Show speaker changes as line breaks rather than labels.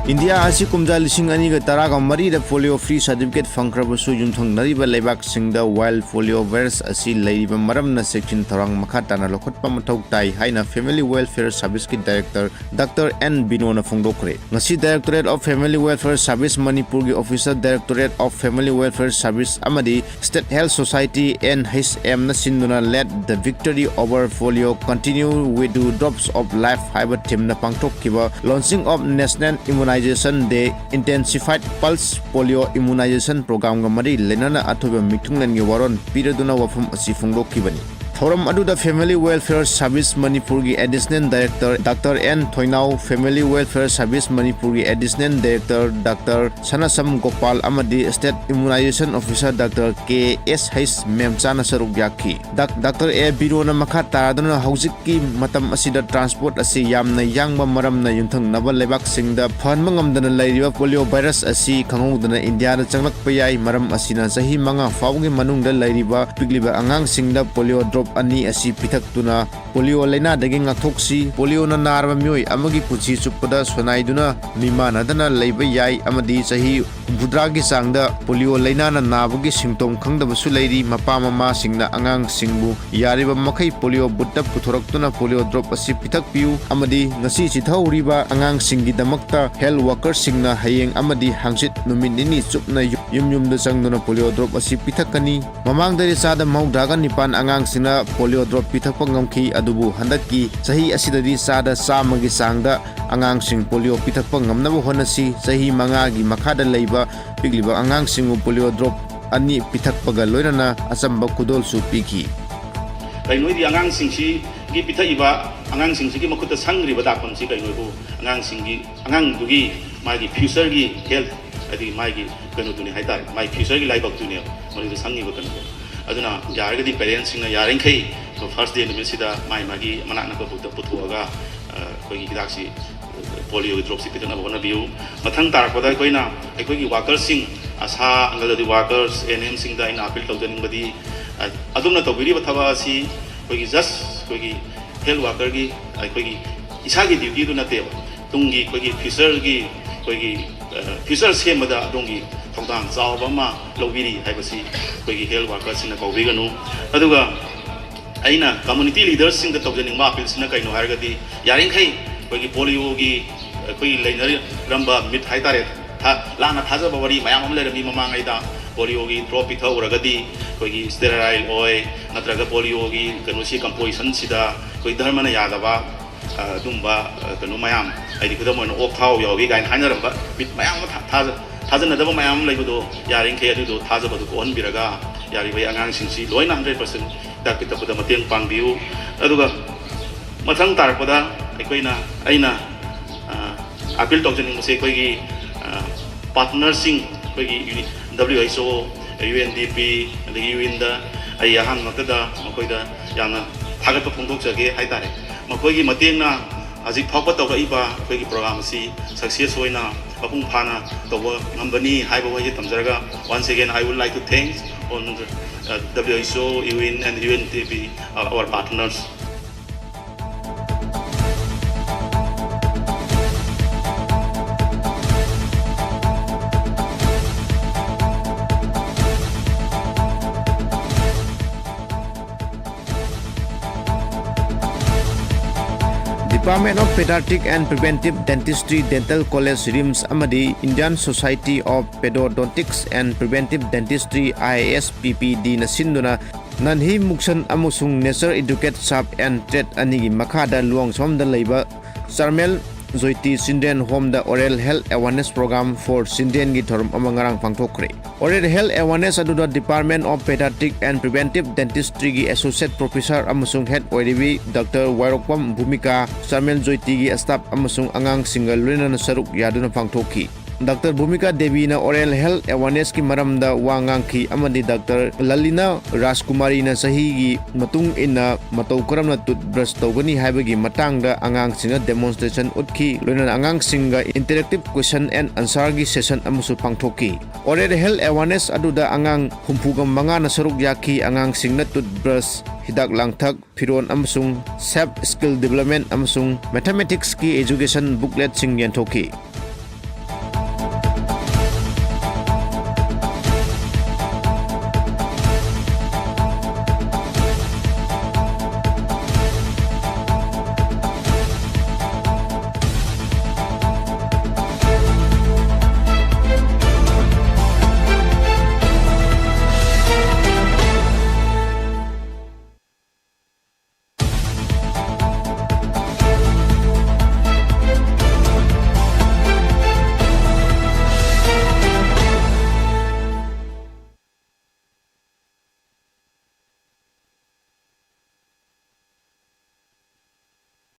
India asi kumja lising ani ga taraga mari da polio free certificate fangkrabasu yumthang nariba leibak singda wild polio virus asi leiba maramna section tharang makhatana lokhotpa mathau tai haina family welfare service ki director Dr. N Binona Fongdokre ngasi Directorate of Family Welfare Service Manipur gi officer Directorate of Family Welfare Service amadi State Health Society NHM na sinduna led the victory over polio continue with 2 drops of life haiba team na pangthok kiba launching of National Immunization Day intensified pulse polio immunization program ga mari lenana athoba mitunglan gi waron piraduna wafum asi fongdokibani Forum aduda Family Welfare Service Manipur gi Additional Director Dr. N Thoinau Family Welfare Service Manipur gi Additional Director Dr. Sanasam Gopal amadi State Immunization Officer Dr. K S H Memchana Saruk Yaki Dr. A Birona makha taraduna haujik ki matam asida transport asi yamna yangba maramna yunthang naba lebak singda phanma ngamdana leiriba polio virus asi khangudana India da changlak payai maram asina sahi manga fawgi manungda leiriba pigliba angang singda polio drop ani asi pithak tuna polio laina dagi ngakhoksi polio na narba myoi amagi puchi chupada sonai duna mimana dana leiba yai amadi sahi budragi sangda polio laina na nabagi symptom khangdaba su leiri mapa mama singna angang singbu yariba makhai polio butta puthorak tuna polio drop asi pithak piu amadi ngasi chithauriba angang singi damakta health worker singna hayeng amadi hangsit numin nini chupna yum da changduna polio drop asi pithakani mamang dari sada maudaga nipan angang sina polio drop pithakpa ngamki adubu handaki sahi asidadi sada samagi sangda angang sing polio pithakpa ngamnaba honasi sahi mangagi makhada leiba pigliba angang singu polio drop ani pithakpaga loirana asamba kudol su piki
kainoi di angang singsi gi pithaiba angang singsi gi makuta sangriba dakon si kainoi bu angang singi angang dugi magi future gi health adi magi kanu duni haitar mai future gi laibak duni mari sangiba kanu aduna yaragadi parents singna yarinkai so first day numisida mai magi manakna ko puthuaga koi gidaksi polio drop si pitana bona biu mathang tarakpada koina ekoi gi workers sing asa angaladi workers NM sing da in appeal tawdaning badi adumna tawbiri bathaba si koi gi just koi gi health worker gi koi gi isagi duty du nate tungi koi gi future semada dongi thongdang zawba ma lobiri haibasi koi gi health workers sing na kawbiganu aduga aina community leaders sing da tawjaning ma appeal sing na kaino hargadi yarinkai koi gi polio gi koi lainar ramba mit haitare lana thaja bawari mayam amle rami mamangai da polio gi drop itha uragadi koi gi sterile oi natraga polio gi kanusi composition sida koi dharma na yadaba dumba kanu mayam ai dikudam on ok thau yogi gain hanaramba mit mayam thaja na daba mayam laibudo yarinkai adu thaja badu on biraga yari bai angang singsi loina 100% da pitapada mateng pangbiu aduga mathang tarakpada aina appeal tawjaning mase koigi partnersing koigi WHO UNDP adagi UNda ai ahang nakada makoida yana thagat phongdok jage haitare makoigi matengna ajik phokpa tawraiba koigi program si success hoina apung phana tawba ngambani haiba wai tamjaraga once again I would like to thank on WHO UN and UNDP our partners.
Department of Pediatric and Preventive Dentistry Dental College RIMS amadi Indian Society of Pedodontics and Preventive Dentistry ISPPD na sinduna nanhi muksan amusung nature educate sub and trade anigi makada luang somda leiba Sarmel Zoiti Sindian Home the Oral Health Awareness Program for Sindian gi thorum amangarang pangthokre Oral Health Awareness aduda Department of Pediatric and Preventive Dentistry gi Associate Professor amusung Head Oiribi Dr. Wairokpam Bhumika Sarmel Zoiti gi staff amusung angang single lina na saruk yaduna pangthoki Dr. Bhumika Devi na Oral Health Awareness ki maramda wangang ki amadi Dr. Lalina Rajkumari na sahi gi matung ina matau karamna toothbrush tawgani haibagi matangda angang singa demonstration utki loina angang singa interactive question and answer gi session amusu pangthoki Oral Health Awareness aduda angang humpugam manga na saruk yaki angang singna toothbrush hidak langthak firon amusung self skill development amusung mathematics ki education booklet sing yantoki